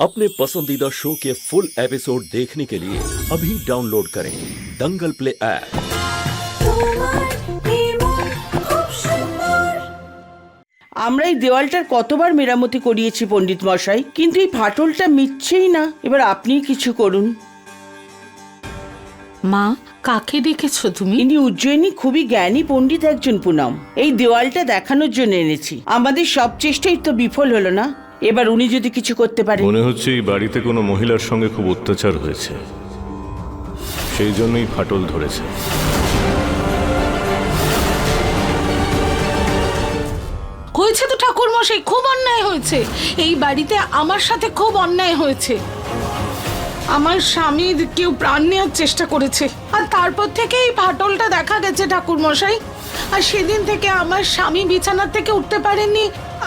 अपने पसंदीदा शो के फुल एपिसोड देखने के लिए अभी डाउनलोड करें दंगल प्ले ऐप। আমরা এই দেওয়ালটার কতবার মেরামতি করিয়েছি পণ্ডিত মশাই, কিন্তু এই ফাটলটা মিটছেই না। এবার আপনি কিছু করুন। মা, কাকে ডেকেছো তুমি? ইনি উজ্জয়িনী খুবই জ্ঞানী পণ্ডিত একজন পুনম। এই দেওয়ালটা দেখানোর জন্য এনেছি। আমাদের সব চেষ্টাই তো বিফল হলো না, এবার উনি যদি কিছু করতে পারেন। মনে হচ্ছে এই বাড়িতে কোনো মহিলার সঙ্গে খুব অত্যাচার হয়েছে, সেই জন্যই ফাটল ধরেছে। হয়েছে তো ঠাকুর মশাই, খুব অন্যায় হয়েছে। এই বাড়িতে আমার সাথে খুব অন্যায় হয়েছে। আমার স্বামীর কেউ প্রাণ নেওয়ার চেষ্টা করেছে, আর তারপর থেকে এই ফাটলটা দেখা গেছে ঠাকুর মশাই। আর সেদিন থেকে আমার স্বামী বিছানার থেকে উঠতে পারেননি,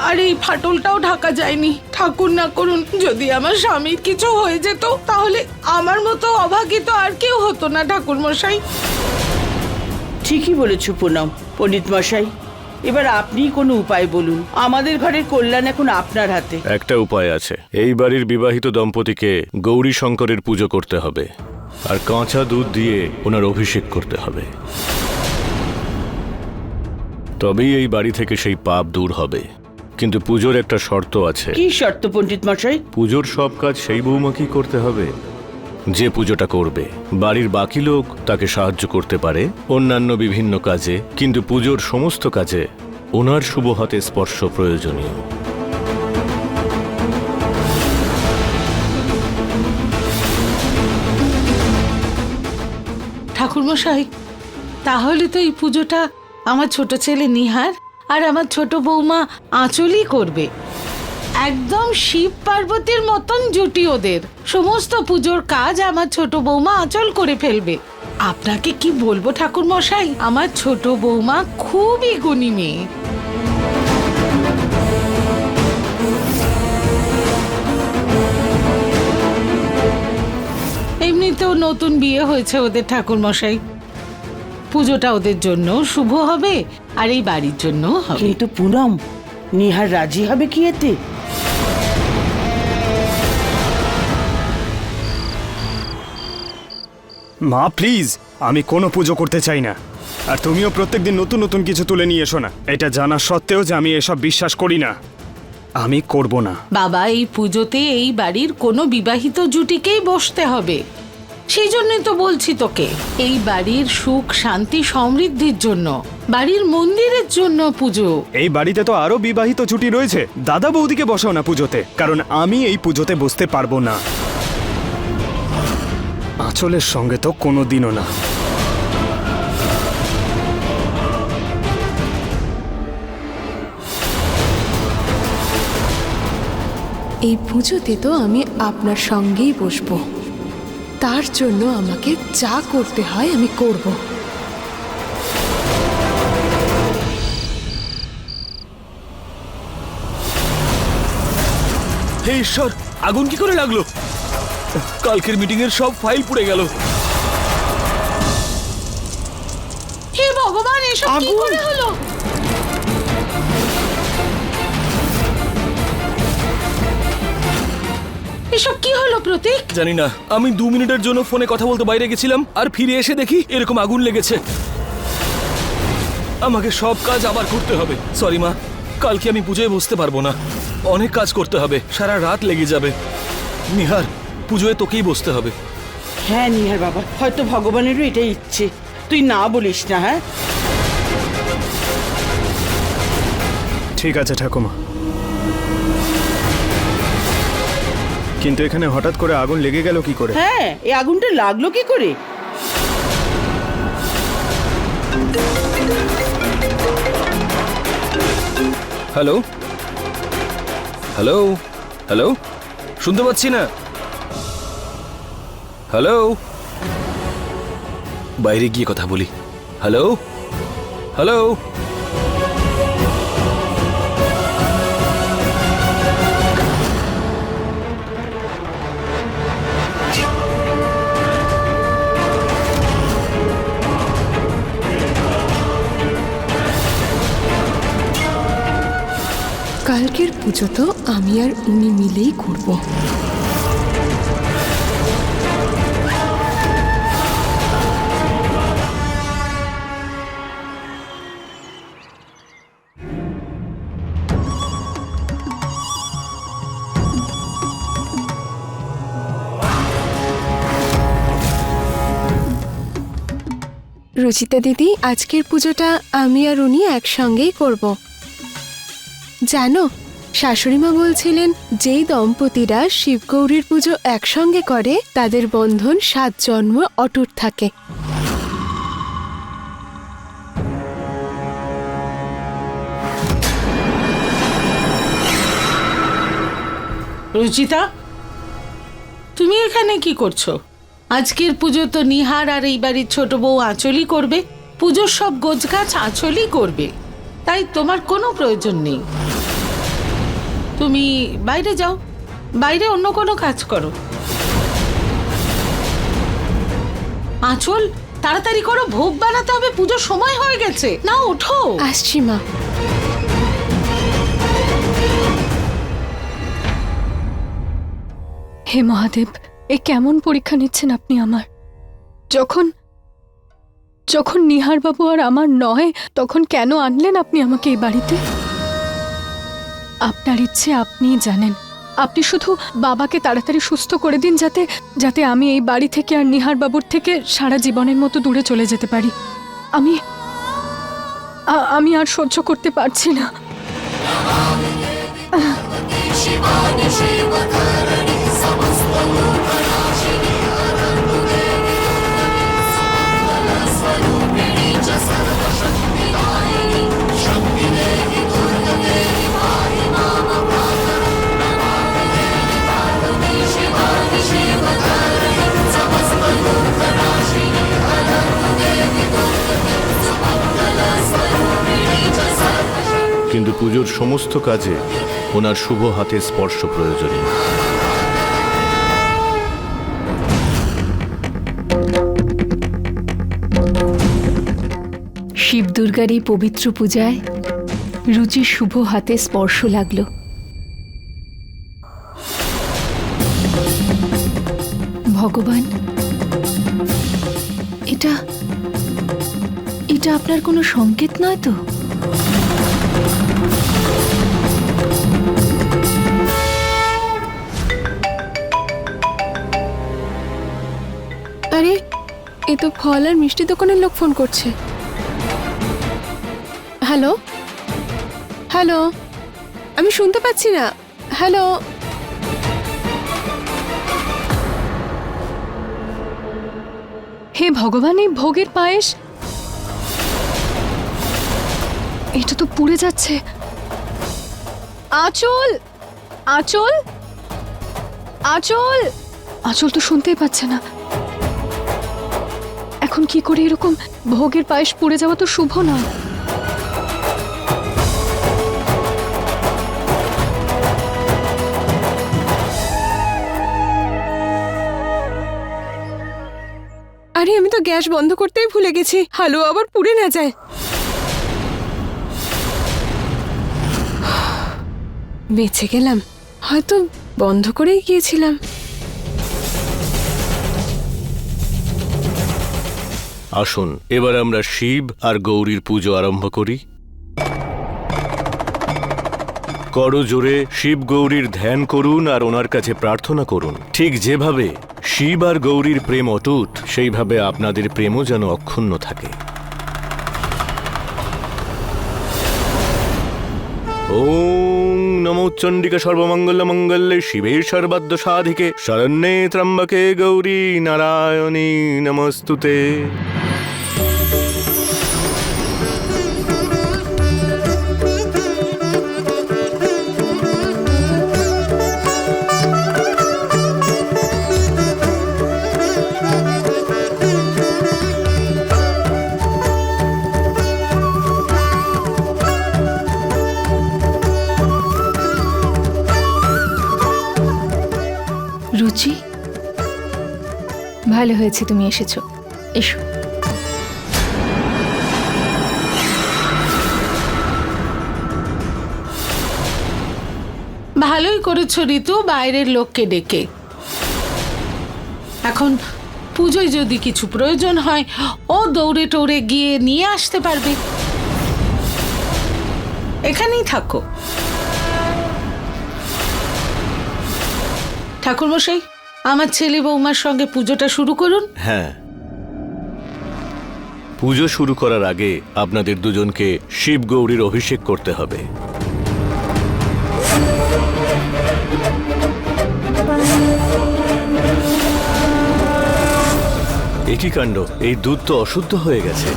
আর এই ফাটলটাও ঢাকা যায়নি। ঠাকুর না করুন, যদি আমার স্বামীর কিছু হয়ে যেত তাহলে আমার মতো অভাগিত আর কেউ হতো না ঠাকুর মশাই। ঠিকই বলেছো পুনম। পণ্ডিত মশাই, এবার আপনি কোনো উপায় বলুন। আমাদের ঘরের কল্যাণ এখন আপনার হাতে। একটা উপায় আছে, এই বাড়ির বিবাহিত দম্পতিকে গৌরী শঙ্করের পুজো করতে হবে, আর কাঁচা দুধ দিয়ে ওনার অভিষেক করতে হবে। তবেই এই বাড়ি থেকে সেই পাপ দূর হবে। কিন্তু পুজোর একটা শর্ত আছে। কি শর্ত পণ্ডিত মশাই? পুজোর সব কাজ সেই বৌমাকেই করতে হবে যে পুজোটা করবে। বাড়ির বাকি লোক তাকে সাহায্য করতে পারে অন্যান্য বিভিন্ন কাজে, কিন্তু পুজোর সমস্ত কাজে ওনার শুভ হাতে স্পর্শ প্রয়োজনীয়। ঠাকুর মশাই, তাহলে তো এই পুজোটা আমার ছোট ছেলে নিহার আর আমার ছোট বৌমা আঁচলই করবে। একদম শিব পার্বতীর মতন জুটি ওদের। সমস্ত পুজোর কাজ আমার ছোট বৌমা আঁচল করে ফেলবে। আপনাকে কি বলবো ঠাকুর মশাই, আমার ছোট বৌমা খুবই গুণী মেয়ে। এমনিতেও নতুন বিয়ে হয়েছে ওদের ঠাকুর মশাই। পুজোটা ওদের জন্য শুভ হবে আর এই বাড়ির জন্য হবে। কিন্তু পুনম, নিহার রাজি হবে কি এতে? মা প্লিজ, আমি কোনো পুজো করতে চাই না। আর তুমিও প্রত্যেকদিন নতুন নতুন কিছু তুলে নিয়ে এসো না। এটা জানা সত্ত্বেও যে আমি এসব বিশ্বাস করি না, আমি করব না। বাবা, এই পুজোতে এই বাড়ির কোনো বিবাহিত জুটিকেই বসতে হবে। সেই জন্যই তো বলছি তোকে, এই বাড়ির সুখ শান্তি সমৃদ্ধির জন্য, বাড়ির মন্দিরের জন্য পুজো। এই বাড়িতে তো আরো বিবাহিত জুটি রয়েছে। দাদা বৌদিকে বসাও না পুজোতে, কারণ আমি এই পুজোতে বসতে পারবো না। আঁচলের সঙ্গে তো কোনোদিনও না। এই পুজোতে তো আমি আপনার সঙ্গেই বসবো। তার জন্য আমাকে যা করতে হয় আমি করব। হে ঈশ্বর, আগুন কি করে লাগলো? কালকের মিটিং এর সব ফাইল পুড়ে গেল। হে ভগবান, এসব কি করে হলো? এসব কি হলো প্রতীক? জানি না, আমি 2 মিনিটের জন্য ফোনে কথা বলতে বাইরে গেছিলাম, আর ফিরে এসে দেখি এরকম আগুন লেগেছে। আমাকে সব কাজ আবার করতে হবে। সরি মা, কালকে আমি পুজোয় বসতে পারবো না। অনেক কাজ করতে হবে, সারা রাত লেগে যাবে। নিহার, পুজোয় তোকেই বসতে হবে। হ্যাঁ নিহার বাবা, হয়তো ভগবানেরও এটাই ইচ্ছে। তুই না বলিস না। হ্যাঁ ঠিক আছে ঠাকুমা, কিন্তু এখানে হঠাৎ করে আগুন লেগে গেল কি করে? হ্যাঁ, এই আগুনটা লাগলো কি করে? হ্যালো হ্যালো হ্যালো, শুনতে পাচ্ছি না। হ্যালো, বাইরে গিয়ে কথা বলি। হ্যালো হ্যালো, কালকের পুজো তো আমি আর উনি মিলেই করব। রুচিতা দিদি, আজকের পুজোটা আমি আর উনি একসঙ্গেই করব। জানো, শাশুড়িমা বলছিলেন যেই দম্পতিরা শিবগৌরীর পুজো একসঙ্গে করে তাদের বন্ধন 7 জন্ম অটুট থাকে। রুচিতা, তুমি এখানে কি করছো? আজকের পুজো তো নিহার আর এই বাড়ির ছোট বউ আঁচলই করবে। পুজোর সব গোছগাছ আঁচলই করবে, তাই তোমার কোনো প্রয়োজন নেই। তুমি বাইরে যাও, বাইরে অন্য কোনো কাজ করো। আঁচল, তাড়াতাড়ি করো, ভোগ বানাতে হবে, পুজোর সময় হয়ে গেছে। না, ওঠো। আসছি মা। হে মহাদেব, এ কেমন পরীক্ষা নিচ্ছেন আপনি আমার? যখন যখন নিহার বাবু আর আমার নয়, তখন কেন আনলেন আপনি আমাকে এই বাড়িতে? আপনার ইচ্ছে আপনিই জানেন। আপনি শুধু বাবাকে তাড়াতাড়ি সুস্থ করে দিন, যাতে যাতে আমি এই বাড়ি থেকে আর নিহার বাবুর থেকে সারা জীবনের মতো দূরে চলে যেতে পারি। আমি আর সহ্য করতে পারছি না। কিন্তু পুজোর সমস্ত কাজে ওনার শুভ হাতের স্পর্শ প্রয়োজনীয়। শিব দুর্গার এই পবিত্র পূজায় রুচির শুভ হাতে স্পর্শ লাগলো। ভগবান, এটা আপনার কোনো সংকেত নয় তো? আরে, এ তো ফল আর মিষ্টি দোকানের লোক ফোন করছে। হ্যালো হ্যালো, আমি শুনতে পাচ্ছি না। হ্যালো, হে ভগবান, এই ভোগের পায়েস, এটা তো পুড়ে যাচ্ছে। আঁচল, আঁচল, আঁচল, আঁচল তো শুনতেই পাচ্ছে না। এখন কি করে? এরকম ভোগের পায়েস পুড়ে যাওয়া তো শুভ নয়। আরে আমি তো গ্যাস বন্ধ করতেই ভুলে গেছি, হালুয়া আবার পুড়ে না যায়। বেঁচে গেলাম, হয়তো বন্ধ করেই গিয়েছিলাম। আসুন এবার আমরা শিব আর গৌরীর পুজো আরম্ভ করি। করজোড়ে শিব গৌরীর ধ্যান করুন আর ওনার কাছে প্রার্থনা করুন। ঠিক যেভাবে শিব আর গৌরীর প্রেম অটুট, সেইভাবে আপনাদের প্রেমও যেন অক্ষুণ্ণ থাকে। ওম নমো চণ্ডিকা সর্বমঙ্গল মঙ্গলে শিবে সর্বাদ্য সাধিকে শরণ্যে ত্র্যম্বকে গৌরী নারায়ণী নমস্তুতে। রুচি, ভালো হয়েছে তুমি এসেছো। এসো। ভালোই করেছো ঋতু, বাইরের লোককে ডেকে। এখন পুজোয় যদি কিছু প্রয়োজন হয়, ও দৌড়ে টৌড়ে গিয়ে নিয়ে আসতে পারবে। এখানেই থাকো। ঠাকুরমশাই, আমার ছেলে বৌমার সঙ্গে পুজোটা শুরু করুন। হ্যাঁ, পুজো শুরু করার আগে আপনাদের দুজনকে শিব গৌরীর অভিষেক করতে হবে। একই কাণ্ড, এই দুধ তো অশুদ্ধ হয়ে গেছে।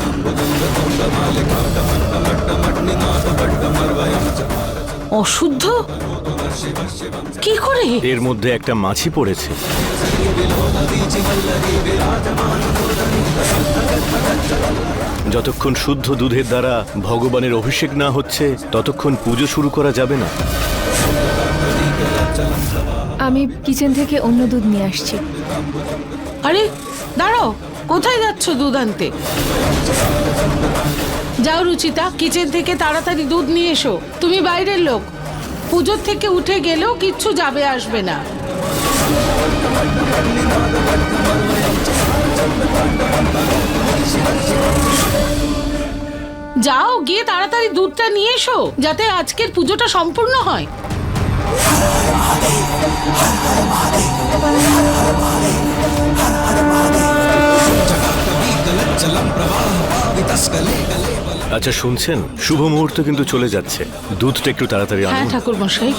অশুদ্ধ? কি করে? এর মধ্যে একটা মাছি পড়েছে। যতক্ষণ শুদ্ধ দুধের দ্বারা ভগবানের অভিষেক না হচ্ছে ততক্ষণ পুজো শুরু করা যাবে না। আমি কিচেন থেকে অন্য দুধ নিয়ে আসছি। আরে দাঁড়াও, কোথায় যাচ্ছ দুধ আনতে? যাও রুচিতা, কিচেন থেকে তাড়াতাড়ি দুধ নিয়ে এসো। তুমি বাইরের লোক, পুজোর থেকে উঠে গেলেও কিচ্ছু যাবে আসবে না। যাও, গিয়ে তাড়াতাড়ি দুধটা নিয়ে এসো যাতে আজকের পুজোটা সম্পূর্ণ হয়। আচ্ছা শুনছেন, শুভ মুহূর্ত কিন্তু চলে যাচ্ছে, দুধটা একটু তাড়াতাড়ি হ্যাঁ আনুন। ঠাকুর মশাই।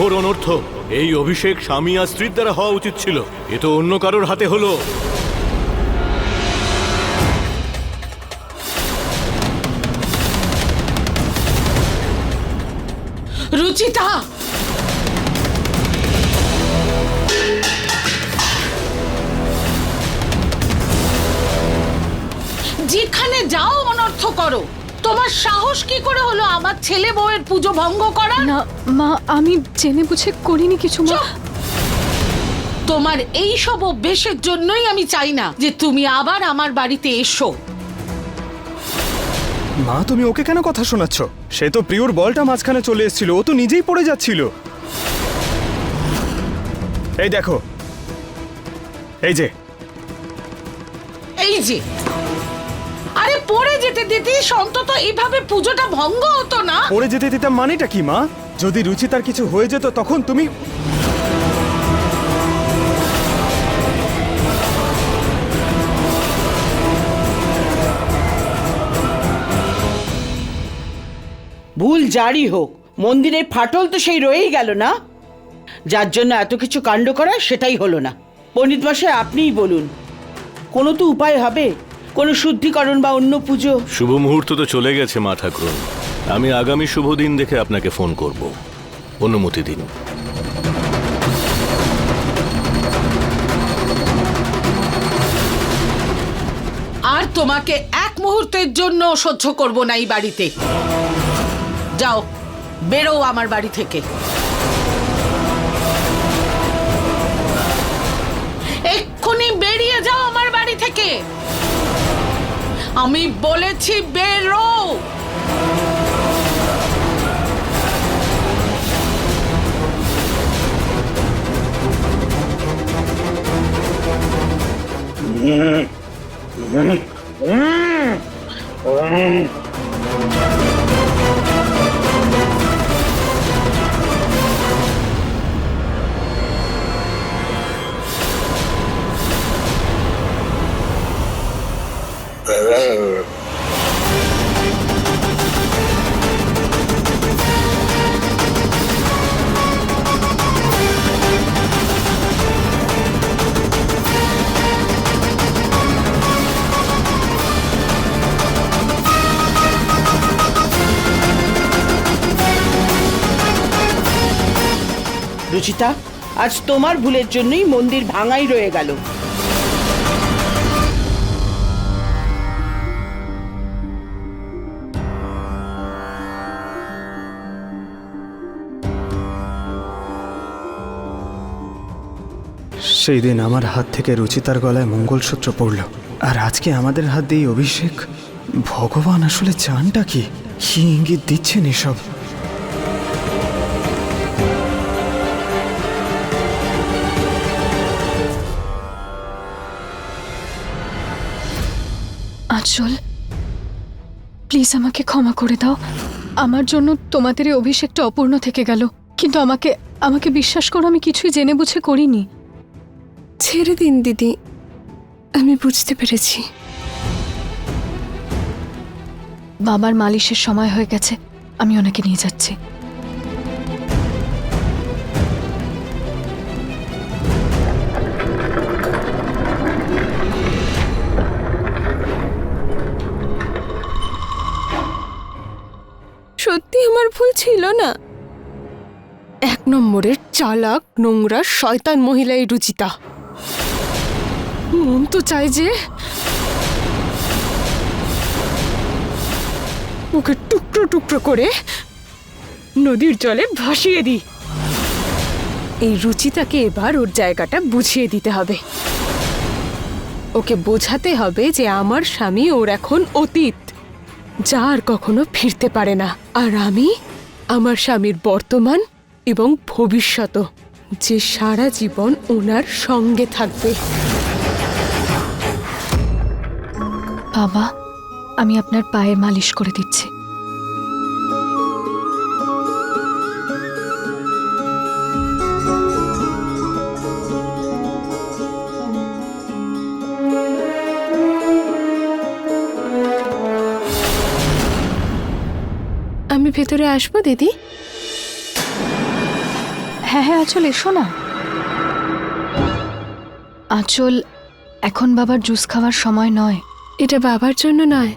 ওর অনর্থ, এই অভিষেক স্বামী আর স্ত্রীর দ্বারা হওয়া উচিত ছিল, এ তো অন্য কারোর হাতে হলো। রুচিতা, যেখানে যাও অনর্থ করো। তোমার সাহস কি করে হলো আমার ছেলে বউয়ের পুজো ভঙ্গ করা? না মা, আমি জেনে বুঝে করিনি কিছু মা। তোমার এই সব অভ্যেসের জন্যই আমি চাই না যে তুমি আবার আমার বাড়িতে এসো। মা, তুমি ওকে কেন কথা শোনাচ্ছ? সে তো প্রিয়র বলটা মাঝখানে চলে এসেছিল, ও তো নিজেই পড়ে যাচ্ছিল। এই দেখো, এই যে এই যে, আরে পড়ে যেতে দিতে অন্তত এইভাবে পুজোটা ভঙ্গ হতো না। পড়ে যেতে দিতাম মানেটা কি মা? যদি রুচিতার কিছু হয়ে যেত তখন তুমি... ভুল যারই হোক, মন্দিরের ফাটল তো সেই রয়েই গেল না, যার জন্য এত কিছু কাণ্ড করা সেটাই হলো না। পণ্ডিত মশাই, আপনিই বলুন, কোনো তো উপায় হবে, কোনো শুদ্ধিকরণ বা অন্য পুজো? শুভ মুহূর্ত তো চলে গেছে মা ঠাকুর, আমি আগামী শুভ দিন দেখে আপনাকে ফোন করব, অনুমতি দিন। আর তোমাকে এক মুহূর্তের জন্য সহ্য করব না এই বাড়িতে। যাও, বেরো আমার বাড়ি থেকে। আমি বলেছি বেরো। রুচিতা, আজ তোমার ভুলের জন্যই মন্দির ভাঙাই রয়ে গেল। সেই দিন আমার হাত থেকে রুচিতার গলায় মঙ্গলসূত্র পড়ল, আর আজকে আমাদের হাত দিয়ে অভিষেক। ভগবান আসলে চানটা কি? কি ইঙ্গিত দিচ্ছেন এসব? আঁচল, প্লিজ আমাকে ক্ষমা করে দাও। আমার জন্য তোমাদের এই অভিষেকটা অপূর্ণ থেকে গেল, কিন্তু আমাকে আমাকে বিশ্বাস করো, আমি কিছুই জেনে বুঝে করিনি। ছেড়ে দিন দিদি, আমি বুঝতে পেরেছি। বাবার মালিশের সময় হয়ে গেছে, আমি ওনাকে নিয়ে যাচ্ছি। সত্যি আমার ভুল ছিল না। 1 নম্বরের চালাক নোংরা শয়তান মহিলা এই রুচিতা। মন তো চায় যে ওকে টুকরো টুকরো করে নদীর জলে ভাসিয়ে দিই। এই রুচিতাকে এবার ওর জায়গাটা বুঝিয়ে দিতে হবে। ওকে বোঝাতে হবে যে আমার স্বামী ওর এখন অতীত, যা আর কখনো ফিরতে পারে না। আর আমি আমার স্বামীর বর্তমান এবং ভবিষ্যৎ, যে সারা জীবন ওনার সঙ্গে থাকবে। বাবা, আমি আপনার পায়ের মালিশ করে দিচ্ছি। আমি ভেতরে আসবো দিদি? হ্যাঁ হ্যাঁ আঁচল, এসো না। আঁচল, এখন বাবার জুস খাওয়ার সময় নয়। এটা বাবার জন্য নয়,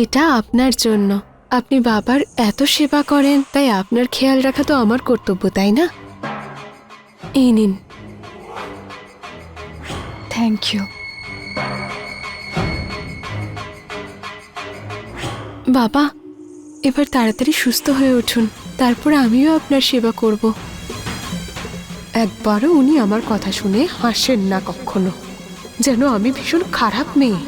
এটা আপনার জন্য। আপনি বাবার এত সেবা করেন, তাই আপনার খেয়াল রাখা তো আমার কর্তব্য, তাই না? এই নিন। Thank you. বাবা, এবার তাড়াতাড়ি সুস্থ হয়ে উঠুন, তারপর আমিও আপনার সেবা করব। একবারও উনি আমার কথা শুনে হাসেন না কখনো, যেন আমি ভীষণ খারাপ মেয়ে।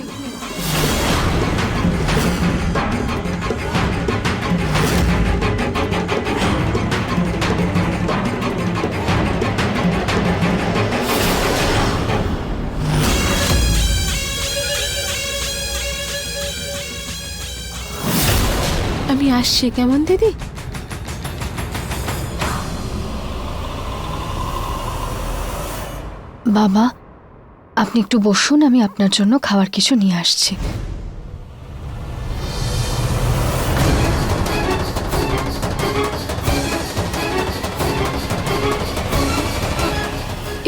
আমি আসছি, কেমন দিদি? বাবা, আপনি একটু বসুন, আমি আপনার জন্য খাবার কিছু নিয়ে আসছি।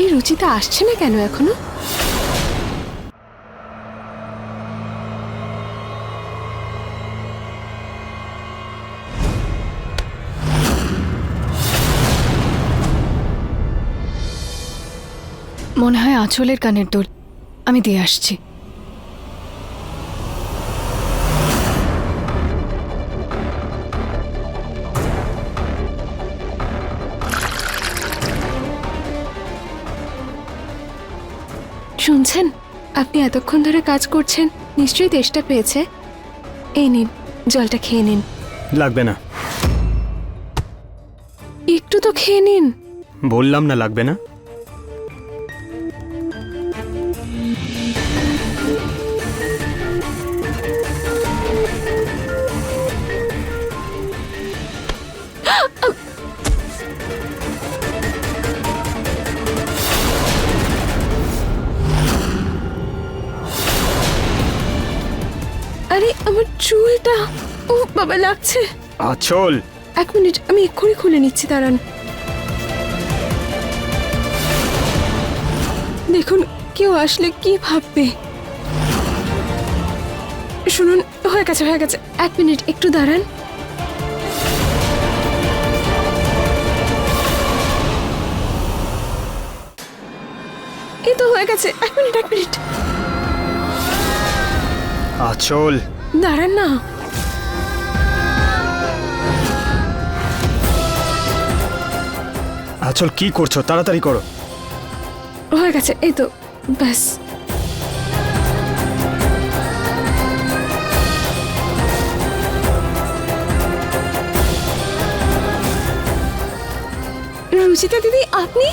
এই রুচিতা আসছে না কেন এখনো? মনে হয় আঁচলের কানের দুল, আমি দিয়ে আসছি। শুনছেন, আপনি এতক্ষণ ধরে কাজ করছেন, নিশ্চয়ই তেষ্টা পেয়েছে। এই নিন, জলটা খেয়ে নিন। লাগবে না। একটু তো খেয়ে নিন। বললাম না লাগবে না। আরে আমার চুলটা, ও বাবা লাগছে। আঁচল, 1 মিনিট, আমি এক্ষুনি খুলে নিচ্ছি, দাঁড়ান। দেখুন, কেউ আসলে কি ভাববে। শুনুন, হয়ে গেছে হয়ে গেছে। 1 মিনিট, একটু দাঁড়ান। এই তো হয়ে গেছে। 1 মিনিট 1 মিনিট, আঁচল। দাঁড়ান না। আঁচল কি করছো? তাড়াতাড়ি করো। হয়ে গেছে, এই তো, ব্যাস। রুচিতা দিদি, আপনি?